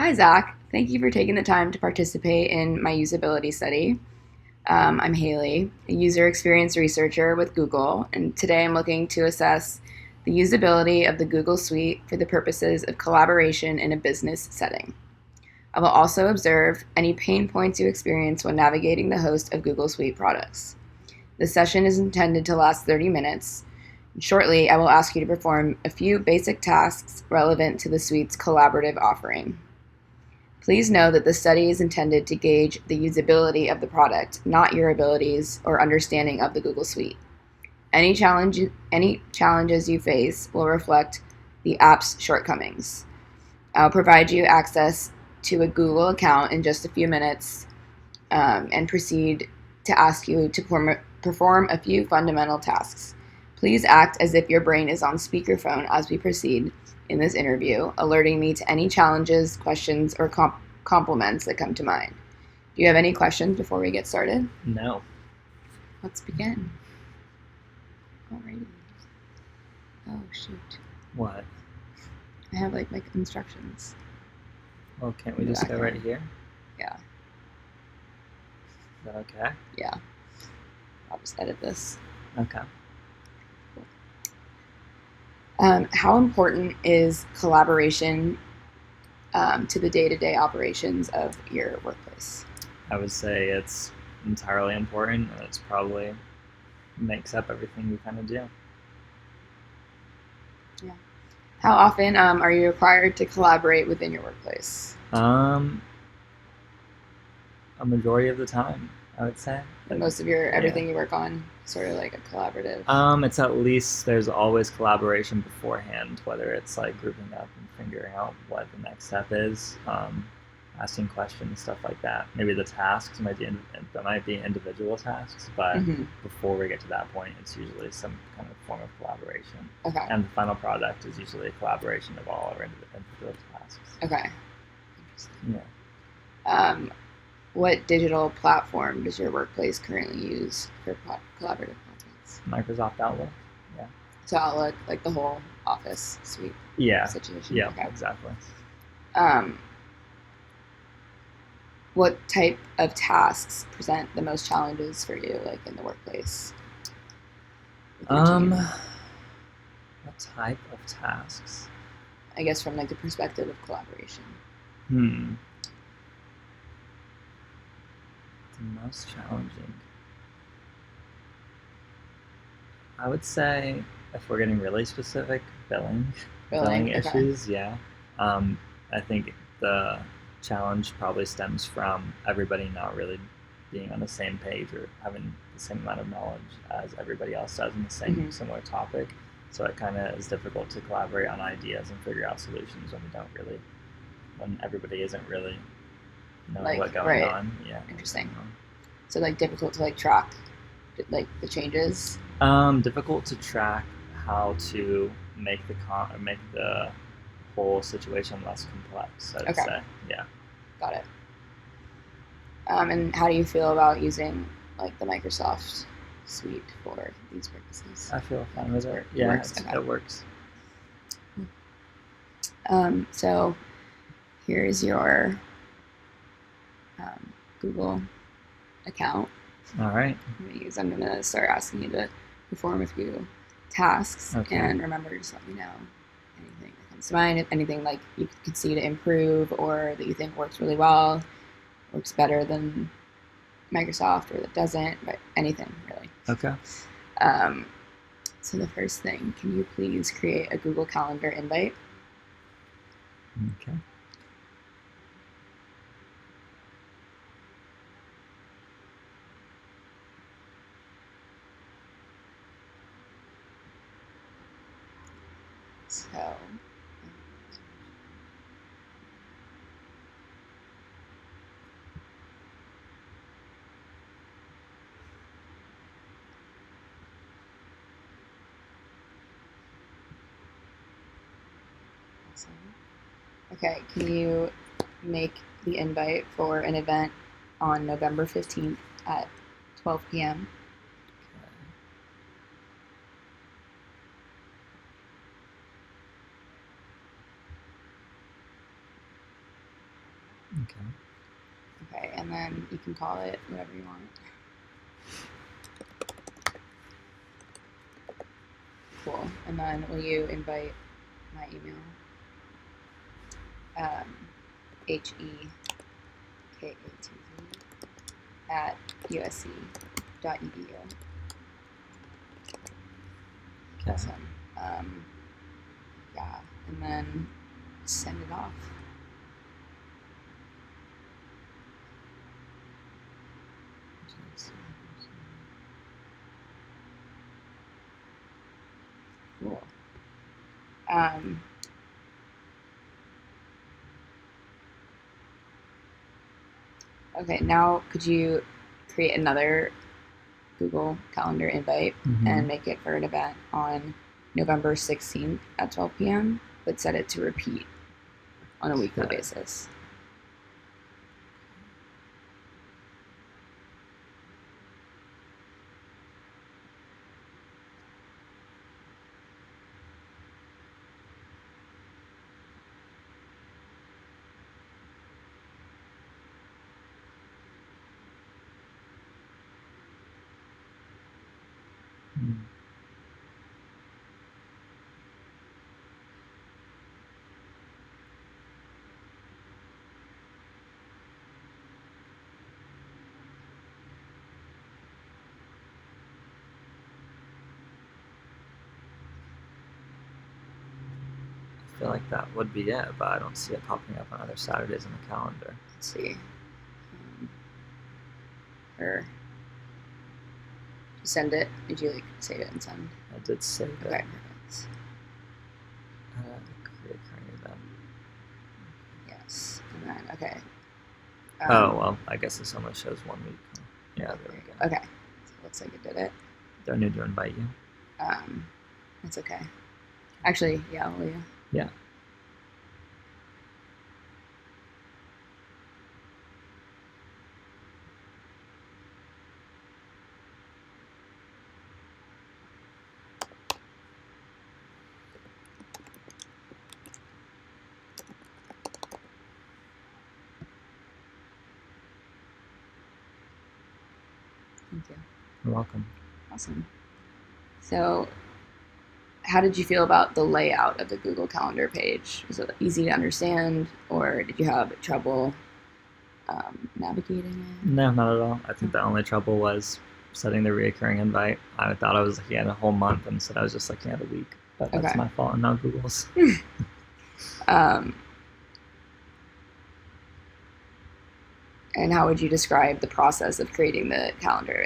Hi, Zach. Thank you for taking the time to participate in my usability study. I'm Haley, a user experience researcher with Google, and today I'm looking to assess the usability of the Google Suite for the purposes of collaboration in a business setting. I will also observe any pain points you experience when navigating the host of Google Suite products. The session is intended to last 30 minutes. Shortly, I will ask you to perform a few basic tasks relevant to the suite's collaborative offering. Please know that the study is intended to gauge the usability of the product, not your abilities or understanding of the Google Suite. Any challenges you face will reflect the app's shortcomings. I'll provide you access to a Google account in just a few minutes and proceed to ask you to perform a few fundamental tasks. Please act as if your brain is on speakerphone as we proceed in this interview, alerting me to any challenges, questions, or compliments that come to mind. Do you have any questions before we get started? No. Let's begin. Alrighty. Oh, shoot. What? I have like instructions. Well, can't we just go right here? Yeah. Is that okay? Yeah. I'll just edit this. Okay. How important is collaboration to the day-to-day operations of your workplace? I would say it's entirely important, and it's probably makes up everything we kind of do. Yeah. How often are you required to collaborate within your workplace? A majority of the time, I would say. Most of everything you work on, sort of like a collaborative. It's at least there's always collaboration beforehand, whether it's like grouping up and figuring out what the next step is, asking questions, stuff like that. Maybe the tasks might be individual tasks, but before we get to that point, it's usually some kind of form of collaboration. Okay. And the final product is usually a collaboration of all our individual tasks. Okay. Interesting. Yeah. What digital platform does your workplace currently use for collaborative projects? Microsoft Outlook. Yeah. So Outlook, like the whole Office suite situation? Yeah, okay. Exactly. What type of tasks present the most challenges for you, like in the workplace? What type of tasks? I guess from like the perspective of collaboration. The most challenging. I would say, if we're getting really specific, billing okay. issues. Yeah. I think the challenge probably stems from everybody not really being on the same page or having the same amount of knowledge as everybody else does in the same similar topic. So it kind of is difficult to collaborate on ideas and figure out solutions when everybody isn't really knowing what's going on. Yeah. Interesting. So like difficult to like track like the changes. Difficult to track how to make the whole situation less complex. I'd say. Yeah. Got it. And how do you feel about using like the Microsoft suite for these purposes? I feel fine with it. Yeah, it works. So here's your Google account. All right. I'm going to start asking you to perform a few tasks. Okay. And remember, just let me know anything that comes to mind. If anything like you could see to improve or that you think works really well, works better than Microsoft or that doesn't, but anything really. Okay. So the first thing, can you please create a Google Calendar invite? Okay. So okay, can you make the invite for an event on November 15th at 12 p.m.? Okay. Okay, and then you can call it whatever you want. Cool. And then will you invite my email? HEKATZ at usc.edu. Okay. Awesome. Yeah, and then send it off. Cool. Okay, now could you create another Google Calendar invite and make it for an event on November 16th at 12 p.m., but set it to repeat on a weekly basis? I feel like that would be it, but I don't see it popping up on other Saturdays in the calendar. Let's see. Or send it. Did you save it and send? I did save it. Okay, perfect. Create current event. Yes, and then okay. Oh well, I guess this only shows 1 week. Yeah, there we go. Okay, so it looks like it did it. Do I need to invite you? It's okay. Actually, yeah, will you? Yeah. Thank you. You're welcome. Awesome. So, how did you feel about the layout of the Google Calendar page? Was it easy to understand, or did you have trouble navigating it? No, not at all. I think the only trouble was setting the reoccurring invite. I thought I was looking at a whole month, and instead I was just looking at a week. But that's my fault and not Google's. And how would you describe the process of creating the calendar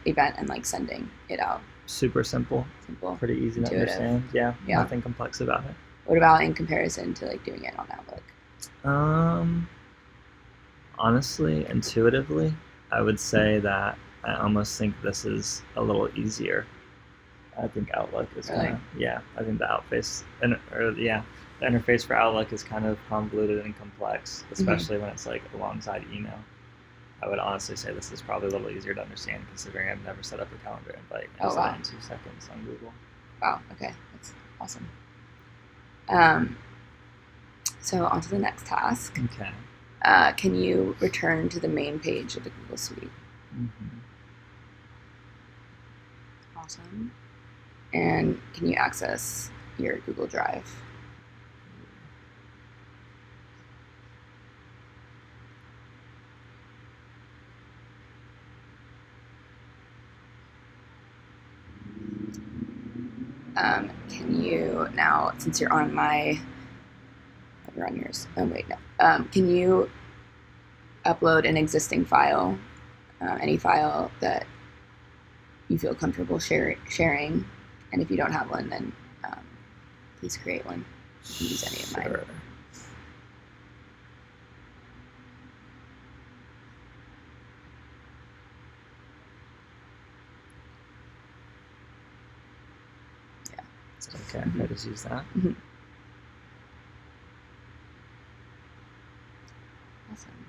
event and sending it out? Super simple. Simple. Pretty easy to understand. Yeah. Nothing complex about it. What about in comparison to doing it on Outlook? Honestly, intuitively, I would say that I almost think this is a little easier. I think Outlook is kind of, I think the the interface for Outlook is kind of convoluted and complex, especially when it's alongside email. I would honestly say this is probably a little easier to understand considering I've never set up a calendar invite and set it in 2 seconds on Google. Wow, okay, that's awesome. So on to the next task. Okay. Can you return to the main page of the Google Suite? Awesome. And can you access your Google Drive? Can you now, since you're on you're on yours. Oh wait, no. Can you upload an existing file, any file that you feel comfortable sharing? And if you don't have one, then please create one. You can use any of mine. Okay, I just use that. Awesome.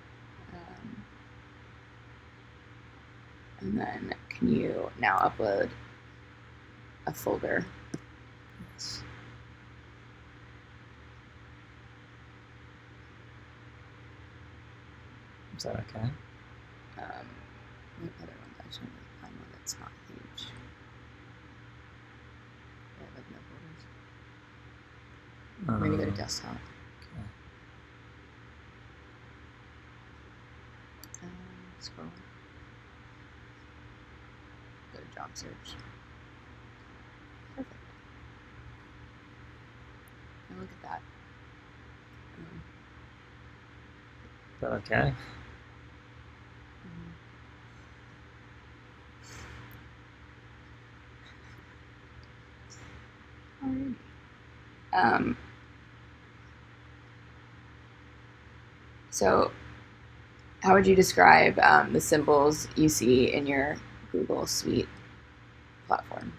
And then can you now upload a folder? Yes. Is that okay? What other ones? I just want to find one that's not huge. I have like no folders. Maybe go to desktop. Okay. Scroll. Go to job search. Perfect. Now look at that. Is that okay? Alrighty. So, how would you describe the symbols you see in your Google Suite platform?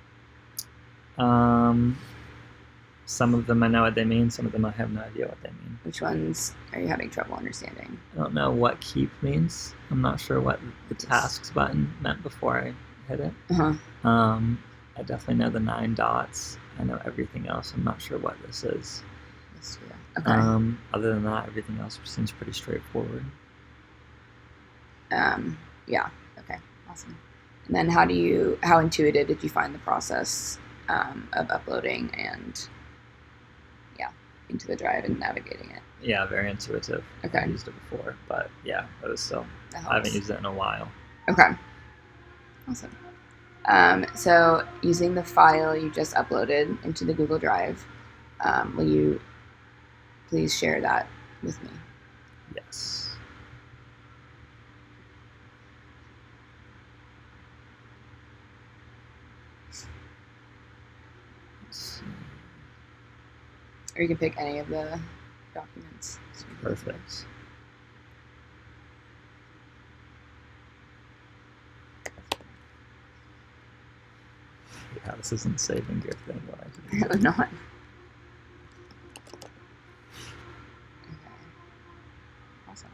Some of them I know what they mean. Some of them I have no idea what they mean. Which ones are you having trouble understanding? I don't know what keep means. I'm not sure what the tasks button meant before I hit it. I definitely know the 9 dots. I know everything else. I'm not sure what this is. Okay. Other than that, everything else seems pretty straightforward. Yeah. Okay. Awesome. And then how intuitive did you find the process of uploading and into the drive and navigating it? Yeah, very intuitive. Okay. I've used it before, but yeah, it was still. I haven't used it in a while. Okay. Awesome. So using the file you just uploaded into the Google Drive, will you please share that with me? Yes. Or you can pick any of the documents. Perfect. Yeah, this isn't saving your thing. Apparently not. Okay. Awesome.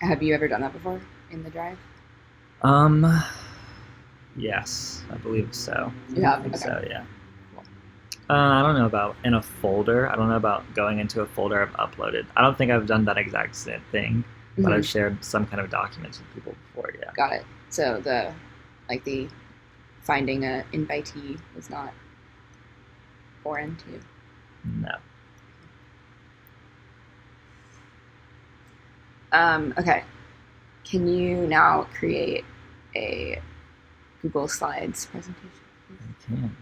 Have you ever done that before in the Drive? Yes, I believe so. You have? I think okay. so, yeah. I don't know about in a folder. I don't know about going into a folder I've uploaded. I don't think I've done that exact same thing, but I've shared some kind of documents with people before, yeah. Got it. So the finding an invitee was not foreign to you? No. Okay. Can you now create a Google Slides presentation? I can.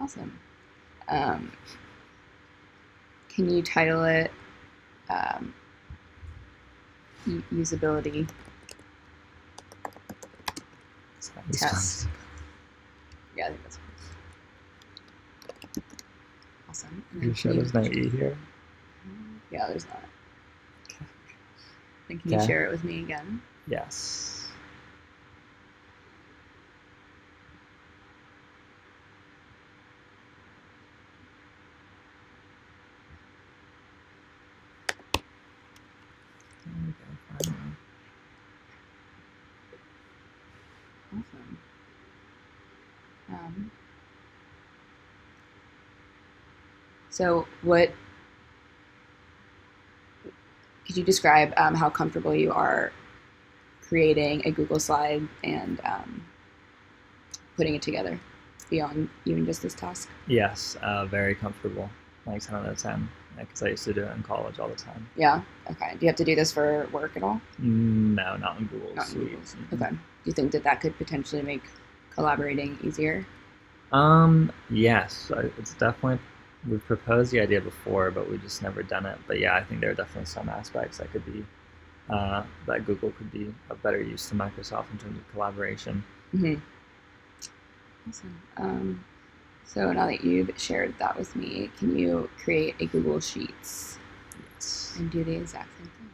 Awesome. Can you title it Usability Test? Yeah, I think that's awesome. You sure there's no E here? Yeah, there's not. Okay. And can you share it with me again? Yes. Awesome. So could you describe how comfortable you are creating a Google slide and putting it together beyond even just this task? Yes, very comfortable. Like 10 out of 10, because I used to do it in college all the time. Yeah? Okay. Do you have to do this for work at all? No, not in Google. Not in Google. Okay. Do you think that could potentially make collaborating easier? Yes, it's definitely. We've proposed the idea before, but we've just never done it. But yeah, I think there are definitely some aspects that could be that Google could be of better use to Microsoft in terms of collaboration. Awesome. So now that you've shared that with me, can you create a Google Sheets? Yes. And do the exact same thing?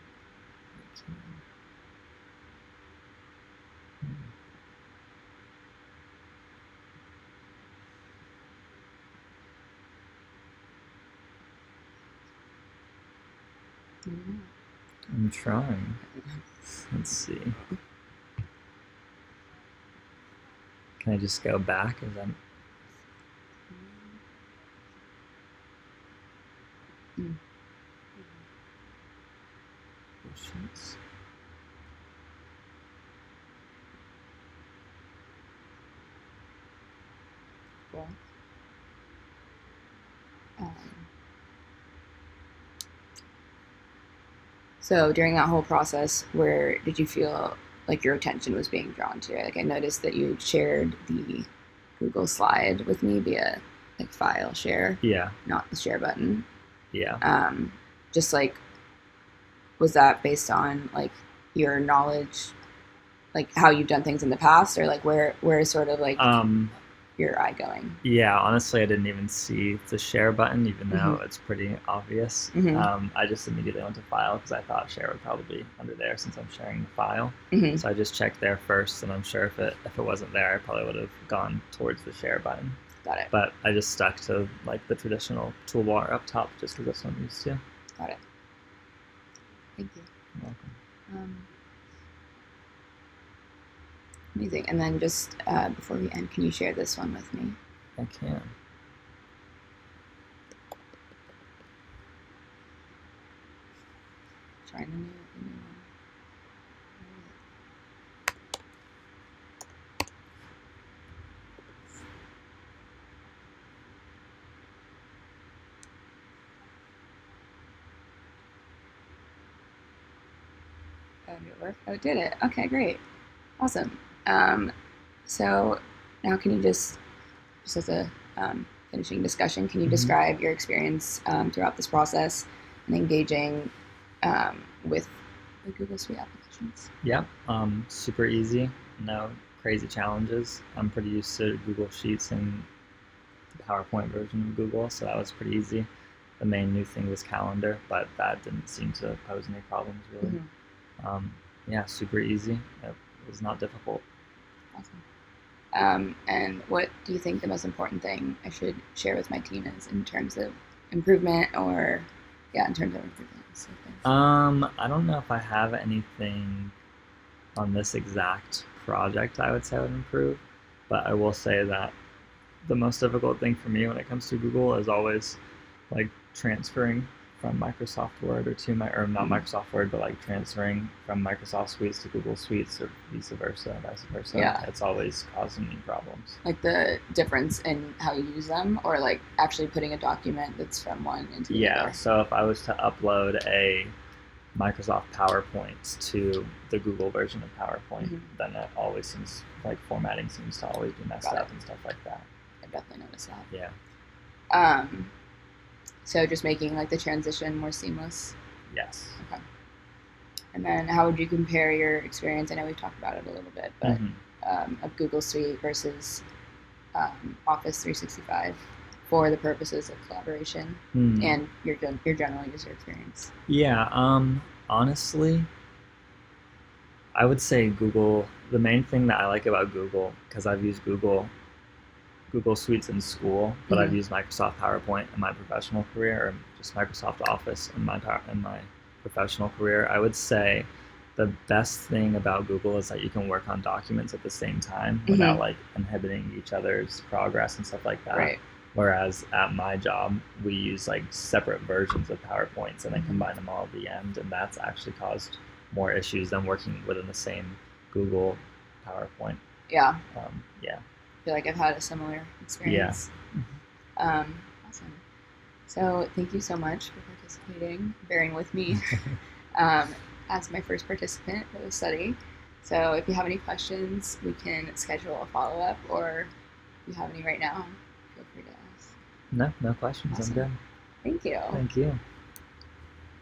Mm. I'm trying. Let's see. Can I just go back as I'm Mm. sheets? Cool. Um, so during that whole process, where did you feel like your attention was being drawn to? Like I noticed that you shared the Google slide with me via like file share, Yeah, not the share button. yeah. Um, just like, was that based on like your knowledge, like how you've done things in the past, or like where is sort of like Um, your eye going? yeah, honestly, I didn't even see the share button, even Mm-hmm. though it's pretty obvious. Mm-hmm. I just immediately went to file because I thought share would probably be under there since I'm sharing the file. Mm-hmm. So I just checked there first, and I'm sure if it wasn't there, I probably would have gone towards the share button. Got it. But I just stuck to like the traditional toolbar up top just because that's what I'm used to. Got it. Thank you. You're welcome. Um, Amazing. And then just before we end, can you share this one with me? I can. Trying the new one. Oh, did it work? Oh, it did it. Okay, great. Awesome. So now can you just as a finishing discussion, can you describe your experience throughout this process and engaging with the Google Suite applications? Yep. Super easy. No crazy challenges. I'm pretty used to Google Sheets and the PowerPoint version of Google, so that was pretty easy. The main new thing was Calendar, but that didn't seem to pose any problems really. Mm-hmm. Yeah, super easy. It was not difficult. Awesome. And what do you think the most important thing I should share with my team is in terms of improvement, or yeah, in terms of improvement? So I don't know if I have anything on this exact project I would say I would improve, but I will say that the most difficult thing for me when it comes to Google is always like transferring from Microsoft Word or not Microsoft Word, but like transferring from Microsoft Suites to Google Suites or vice versa. yeah, It's always causing me problems. like the difference in how you use them, or like actually putting a document that's from one into the Yeah, other. so if I was to upload a Microsoft PowerPoint to the Google version of PowerPoint, then it always seems like formatting seems to always be messed up and stuff like that. I definitely noticed that. Yeah. So just making like the transition more seamless. Yes. Okay. And then how would you compare your experience? I know we've talked about it a little bit, but of Google Suite versus Office 365 for the purposes of collaboration and your general user experience. Yeah. Honestly, I would say Google. The main thing that I like about Google, because I've used Google Suites in school, but I've used Microsoft PowerPoint in my professional career, or just Microsoft Office in my professional career. I would say the best thing about Google is that you can work on documents at the same time without like inhibiting each other's progress and stuff like that. Right. Whereas at my job, we use like separate versions of PowerPoints and then combine them all at the end, and that's actually caused more issues than working within the same Google PowerPoint. Yeah. Yeah. I feel like I've had a similar experience. Yeah. Awesome. So thank you so much for participating, bearing with me as my first participant for the study. So if you have any questions, we can schedule a follow-up, or if you have any right now, feel free to ask. No questions. Awesome. I'm good. Thank you. Thank you.